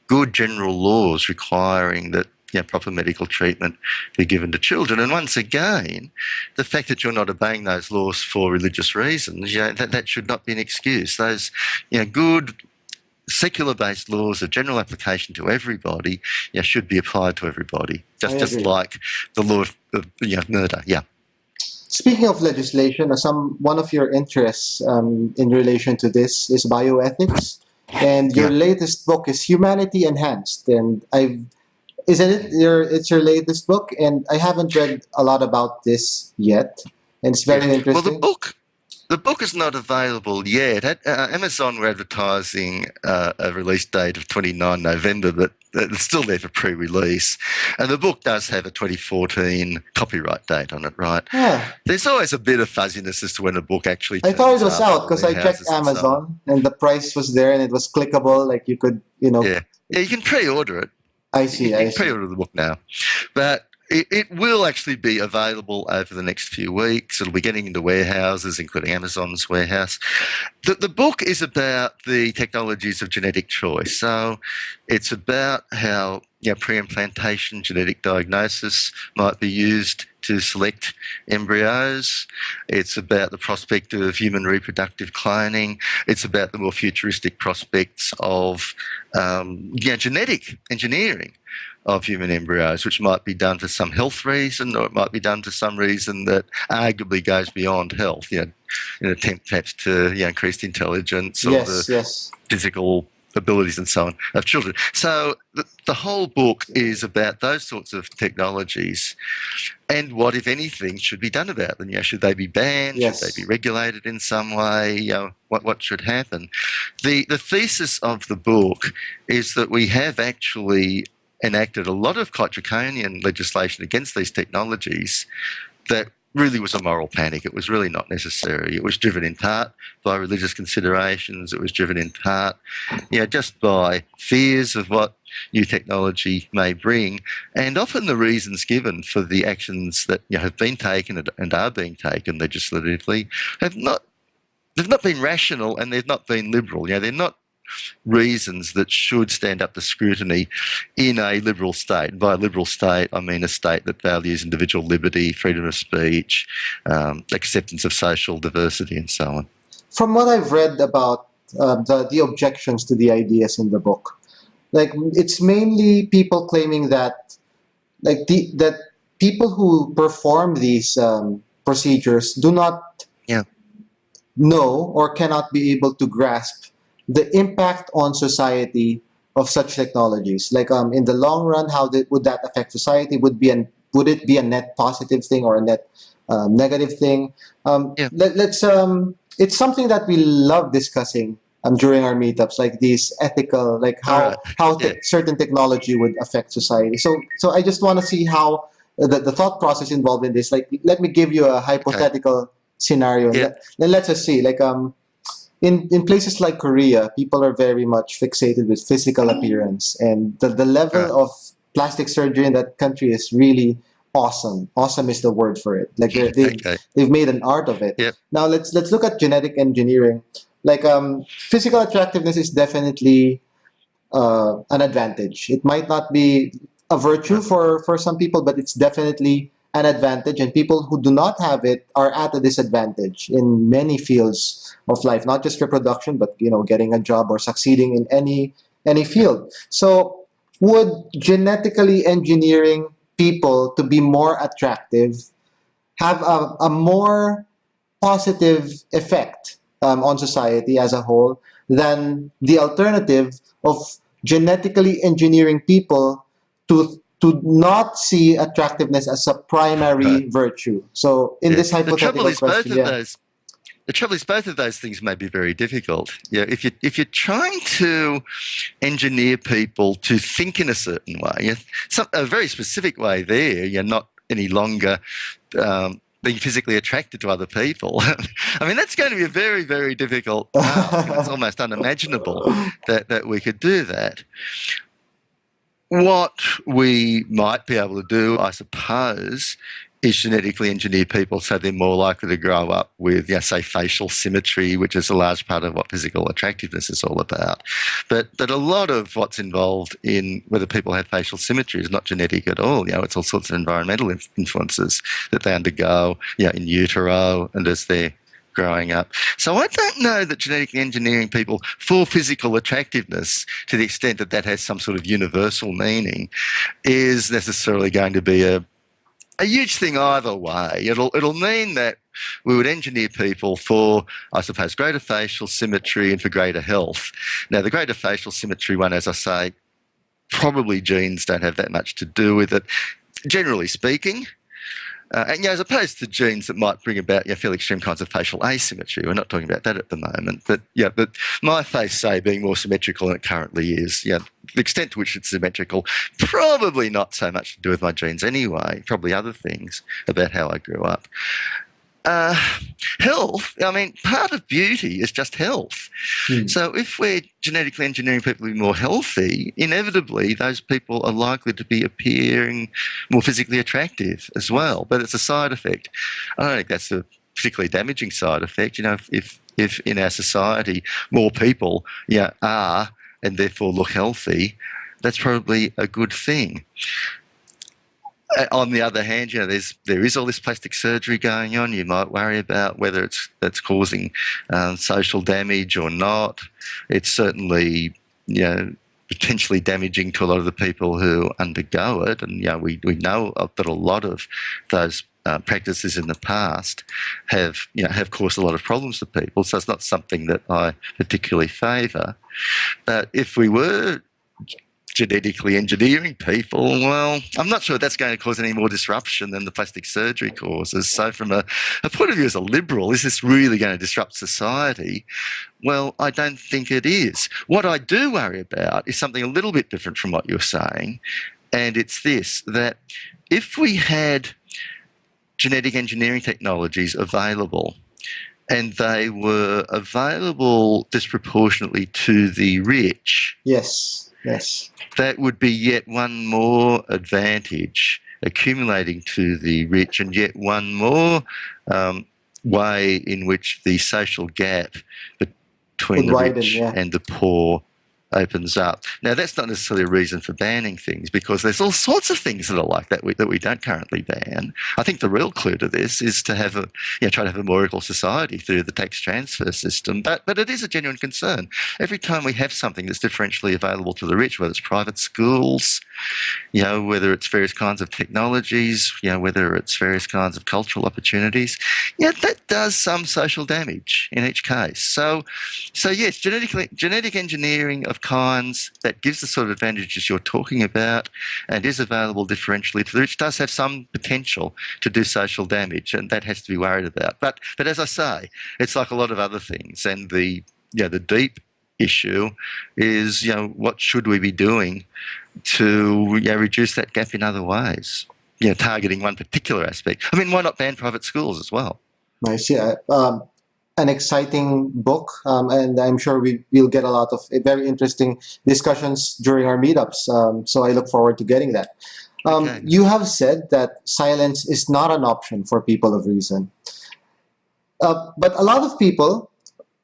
good general laws requiring that proper medical treatment be given to children. And once again, the fact that you're not obeying those laws for religious reasons, that should not be an excuse. Those good secular-based laws of general application to everybody should be applied to everybody, just like the law of murder. Yeah. Speaking of legislation, one of your interests in relation to this is bioethics, and your latest book is Humanity Enhanced, and it's your latest book, and I haven't read a lot about this yet, and it's very interesting. Well, the book is not available yet. Amazon were advertising a release date of 29 November, but it's still there for pre-release. And the book does have a 2014 copyright date on it, right? Yeah. There's always a bit of fuzziness as to when a book actually turns I thought it was out because I checked Amazon and the price was there and it was clickable, like you could, Yeah, you can pre-order it. I see. You can pre-order the book now. But it will actually be available over the next few weeks. It'll be getting into warehouses, including Amazon's warehouse. The book is about the technologies of genetic choice. So it's about how pre-implantation genetic diagnosis might be used to select embryos. It's about the prospect of human reproductive cloning. It's about the more futuristic prospects of genetic engineering of human embryos, which might be done for some health reason, or it might be done for some reason that arguably goes beyond health, in an attempt perhaps to increase the intelligence or physical abilities and so on of children. So the whole book is about those sorts of technologies and what, if anything, should be done about them. Should they be banned? Yes. Should they be regulated in some way? What should happen? The thesis of the book is that we have actually enacted a lot of quite draconian legislation against these technologies that really was a moral panic. It was really not necessary. It was driven in part by religious considerations. It was driven in part, just by fears of what new technology may bring. And often the reasons given for the actions that have been taken and are being taken legislatively they've not been rational and they've not been liberal. They're not reasons that should stand up to scrutiny in a liberal state. And by a liberal state, I mean a state that values individual liberty, freedom of speech, acceptance of social diversity, and so on. From what I've read about the objections to the ideas in the book, it's mainly people claiming that, that people who perform these procedures do not know or cannot be able to grasp the impact on society of such technologies. In the long run, would that affect society? Would it be a net positive thing or a net negative thing? It's something that we love discussing during our meetups, like these ethical, how certain technology would affect society. So I just want to see how the thought process involved in this. Like, let me give you a Okay. hypothetical scenario, and Yeah. let's just see. Like, in places like Korea, people are very much fixated with physical appearance, and the All right. level of plastic surgery in that country is really awesome. Awesome is the word for it. Like, Okay. they've made an art of it. Yep. Now let's look at genetic engineering. Like, physical attractiveness is definitely an advantage. It might not be a virtue Right. for some people, but it's definitely an advantage. And people who do not have it are at a disadvantage in many fields of life, not just reproduction, but getting a job or succeeding in any Yeah. field. So, would genetically engineering people to be more attractive have a more positive effect on society as a whole than the alternative of genetically engineering people to not see attractiveness as a Right. primary virtue. So in Yeah. this The trouble hypothetical is both question, of yeah. those. The trouble is both of those things may be very difficult. Yeah. If you're trying to engineer people to think in a certain way, a very specific way there, you're not any longer being physically attracted to other people. I mean, that's going to be a very, very difficult task, and it's almost unimaginable that we could do that. What we might be able to do, I suppose, is genetically engineer people so they're more likely to grow up with, say, facial symmetry, which is a large part of what physical attractiveness is all about. But a lot of what's involved in whether people have facial symmetry is not genetic at all. It's all sorts of environmental influences that they undergo, in utero and as they're growing up. So I don't know that genetically engineering people for physical attractiveness, to the extent that that has some sort of universal meaning, is necessarily going to be a huge thing either way. It'll mean that we would engineer people for, I suppose, greater facial symmetry and for greater health. Now, the greater facial symmetry one, as I say, probably genes don't have that much to do with it, generally speaking. And as opposed to genes that might bring about fairly extreme kinds of facial asymmetry, we're not talking about that at the moment. But my face, say, being more symmetrical than it currently is, the extent to which it's symmetrical, probably not so much to do with my genes anyway. Probably other things about how I grew up. Uh, Health, I mean, part of beauty is just health. Hmm. So if we're genetically engineering people to be more healthy, inevitably those people are likely to be appearing more physically attractive as well. But it's a side effect. I don't think that's a particularly damaging side effect. If in our society more people are and therefore look healthy, that's probably a good thing. On the other hand, there is all this plastic surgery going on. You might worry about whether it's causing social damage or not. It's certainly potentially damaging to a lot of the people who undergo it, and we know that a lot of those practices in the past have caused a lot of problems to people. So it's not something that I particularly favour. But if we were genetically engineering people, well, I'm not sure that's going to cause any more disruption than the plastic surgery causes. So from a point of view as a liberal, is this really going to disrupt society? Well, I don't think it is. What I do worry about is something a little bit different from what you're saying, and it's this, that if we had genetic engineering technologies available and they were available disproportionately to the rich, Yes. that would be yet one more advantage accumulating to the rich, and yet one more way in which the social gap between Would the widen, rich yeah. and the poor opens up. Now, that's not necessarily a reason for banning things, because there's all sorts of things that are like that that we don't currently ban. I think the real clue to this is to have try to have a more equal society through the tax transfer system. But it is a genuine concern. Every time we have something that's differentially available to the rich, whether it's private schools, whether it's various kinds of technologies, whether it's various kinds of cultural opportunities, that does some social damage in each case. So yes, genetic engineering of kinds that gives the sort of advantages you're talking about and is available differentially to the rich does have some potential to do social damage, and that has to be worried about. But as I say, it's like a lot of other things, and the deep issue is what should we be doing to reduce that gap in other ways. targeting one particular aspect. I mean, why not ban private schools as well? Nice. Yeah. An exciting book, and I'm sure we'll get a lot of very interesting discussions during our meetups. So I look forward to getting that. Okay. You have said that silence is not an option for people of reason. But a lot of people,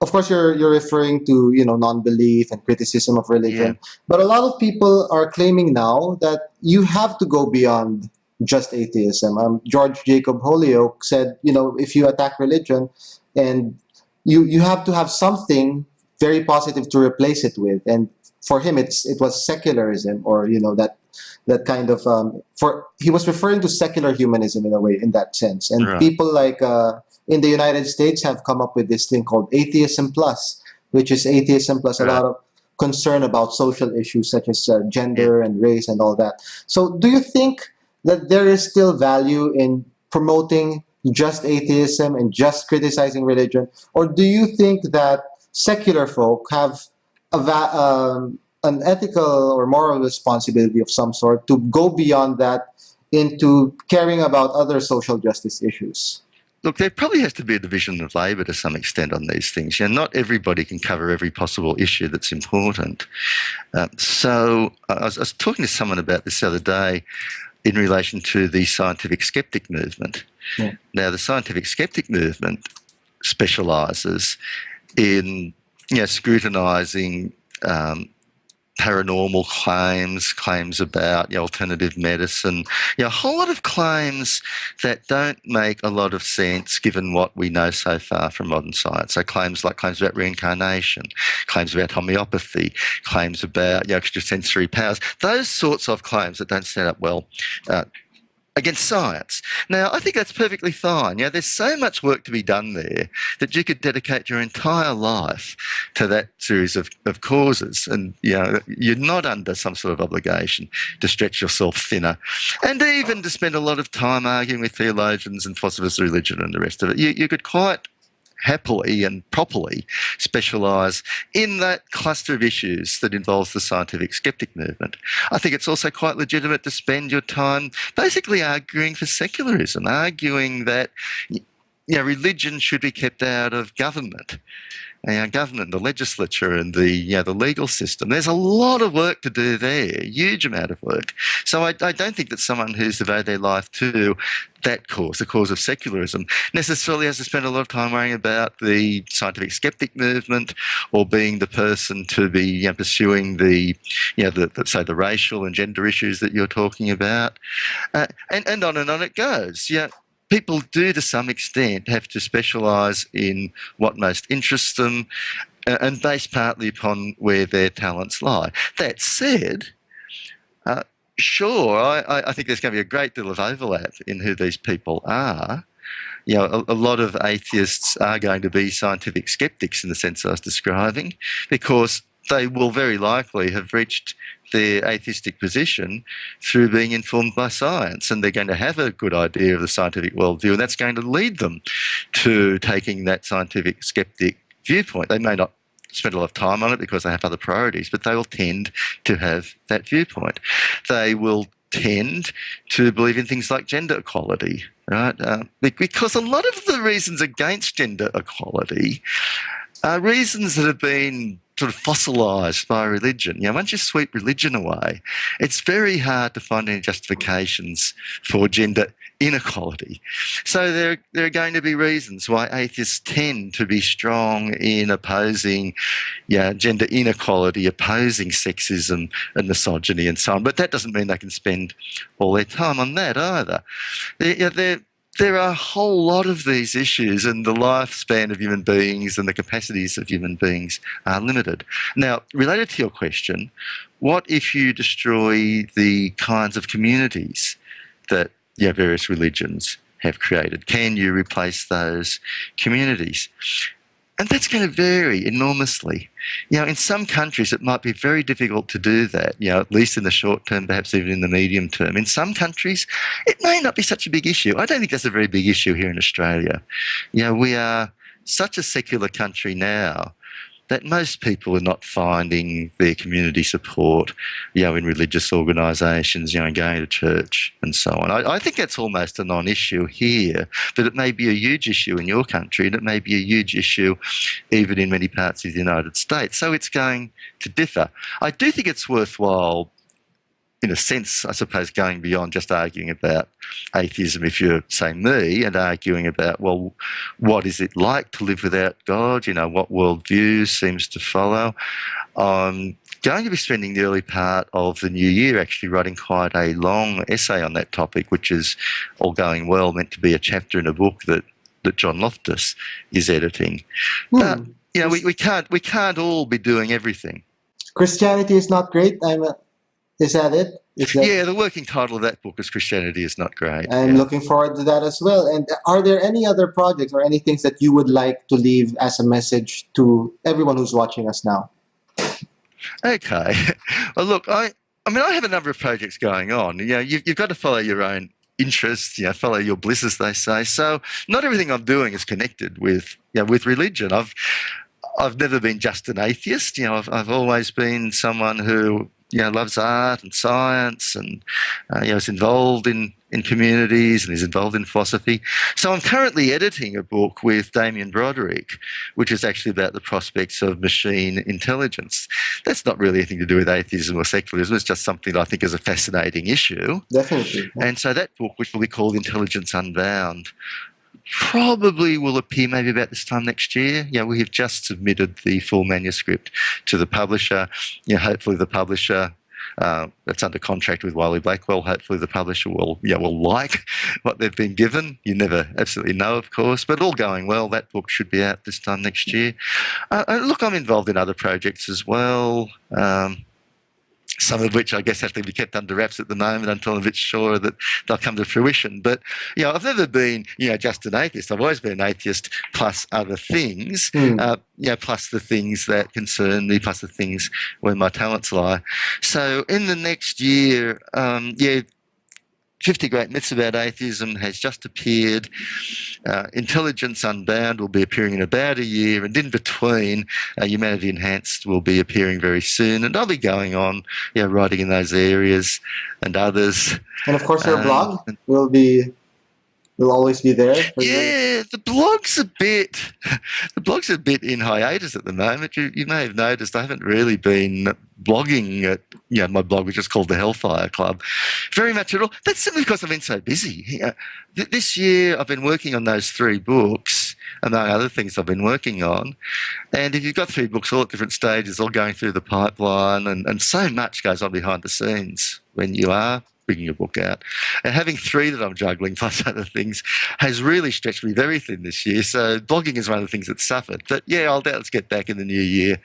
of course, you're referring to non-belief and criticism of Yeah. religion, but a lot of people are claiming now that you have to go beyond just atheism. George Jacob Holyoake said, if you attack religion, and you have to have something very positive to replace it with, and for him it was secularism, or that kind of for he was referring to secular humanism in a way, in that sense. And Right. people like in the United States have come up with this thing called atheism plus, which is atheism plus a Right. lot of concern about social issues such as Yeah. gender and race and all that. So do you think that there is still value in promoting just atheism and just criticizing religion, or do you think that secular folk have an ethical or moral responsibility of some sort to go beyond that into caring about other social justice issues? Look, there probably has to be a division of labour to some extent on these things. Not everybody can cover every possible issue that's important. So I was talking to someone about this the other day in relation to the scientific skeptic movement. Yeah. Now, the scientific skeptic movement specialises in scrutinising paranormal claims about alternative medicine, a whole lot of claims that don't make a lot of sense given what we know so far from modern science. So claims about reincarnation, claims about homeopathy, claims about extrasensory powers, those sorts of claims that don't stand up well against science. Now, I think that's perfectly fine. There's so much work to be done there that you could dedicate your entire life to that series of causes, and you're not under some sort of obligation to stretch yourself thinner, and even to spend a lot of time arguing with theologians and philosophers of religion and the rest of it. You could quite happily and properly specialise in that cluster of issues that involves the scientific skeptic movement. I think it's also quite legitimate to spend your time basically arguing for secularism, arguing that religion should be kept out of government. Government, the legislature, and the legal system. There's a lot of work to do there, a huge amount of work. So I don't think that someone who's devoted their life to that cause, the cause of secularism, necessarily has to spend a lot of time worrying about the scientific skeptic movement, or being the person to be pursuing the racial and gender issues that you're talking about, and on it goes. People do, to some extent, have to specialise in what most interests them, and based partly upon where their talents lie. That said, sure, I think there's going to be a great deal of overlap in who these people are. A lot of atheists are going to be scientific skeptics in the sense I was describing, because they will very likely have reached their atheistic position through being informed by science, and they're going to have a good idea of the scientific worldview, and that's going to lead them to taking that scientific skeptic viewpoint. They may not spend a lot of time on it because they have other priorities, but they will tend to have that viewpoint. They will tend to believe in things like gender equality, right? Because a lot of the reasons against gender equality are reasons that have been sort of fossilised by religion. Once you sweep religion away, it's very hard to find any justifications for gender inequality. So there are going to be reasons why atheists tend to be strong in opposing gender inequality, opposing sexism and misogyny and so on. But that doesn't mean they can spend all their time on that either. There are a whole lot of these issues, and the lifespan of human beings and the capacities of human beings are limited. Now, related to your question, what if you destroy the kinds of communities that various religions have created? Can you replace those communities? And that's going to vary enormously. In some countries it might be very difficult to do that, at least in the short term, perhaps even in the medium term. In some countries it may not be such a big issue. I don't think that's a very big issue here in Australia. We are such a secular country now that most people are not finding their community support, in religious organisations, going to church and so on. I think that's almost a non-issue here, but it may be a huge issue in your country, and it may be a huge issue even in many parts of the United States. So it's going to differ. I do think it's worthwhile, in a sense, I suppose, going beyond just arguing about atheism, if you're, say, me, and arguing about, well, what is it like to live without God? What worldview seems to follow? I'm going to be spending the early part of the new year actually writing quite a long essay on that topic, which is, all going well, meant to be a chapter in a book that John Loftus is editing. But, we can't all be doing everything. Christianity is not great. Is that it? Yeah, the working title of that book is Christianity is Not Great. I'm looking forward to that as well. And are there any other projects or any things that you would like to leave as a message to everyone who's watching us now? Okay. Well, look, I have a number of projects going on. You've got to follow your own interests, follow your bliss, as they say. So not everything I'm doing is connected with religion. I've never been just an atheist. I've always been someone who loves art and science, and is involved in communities and is involved in philosophy. So I'm currently editing a book with Damien Broderick, which is actually about the prospects of machine intelligence. That's not really anything to do with atheism or secularism. It's just something that I think is a fascinating issue. Definitely. And so that book, which will be called Intelligence Unbound, probably will appear maybe about this time next year. We have just submitted the full manuscript to the publisher. Hopefully the publisher, that's under contract with Wiley Blackwell, hopefully the publisher will like what they've been given. You never absolutely know, of course, but all going well, that book should be out this time next year. Look, I'm involved in other projects as well. Some of which I guess have to be kept under wraps at the moment until I'm a bit sure that they'll come to fruition. But, I've never been, just an atheist. I've always been an atheist plus other things, plus the things that concern me, plus the things where my talents lie. So in the next year, 50 Great Myths About Atheism has just appeared. Intelligence Unbound will be appearing in about a year, and in between, Humanity Enhanced will be appearing very soon, and I'll be going on, writing in those areas and others. And of course, your blog will always be there. The blog's a bit in hiatus at the moment. You may have noticed I haven't really been blogging at my blog, which is called the Hellfire Club, very much at all. That's simply because I've been so busy. This year I've been working on those 3 books, among other things I've been working on. And if you've got 3 books all at different stages, all going through the pipeline, and so much goes on behind the scenes when you are bringing a book out. And having 3 that I'm juggling plus other things has really stretched me very thin this year. So blogging is one of the things that suffered. But I'll let's get back in the new year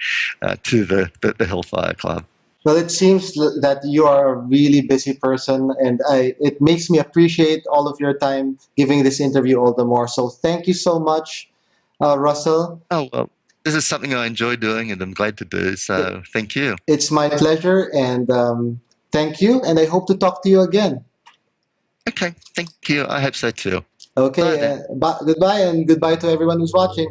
to the Hellfire Club. Well, it seems that you are a really busy person, and it makes me appreciate all of your time giving this interview all the more. So thank you so much, Russell. Oh, well, this is something I enjoy doing and I'm glad to do. So thank you. It's my pleasure, and thank you, and I hope to talk to you again. Okay, thank you. I hope so too. Okay, goodbye, and goodbye to everyone who's watching.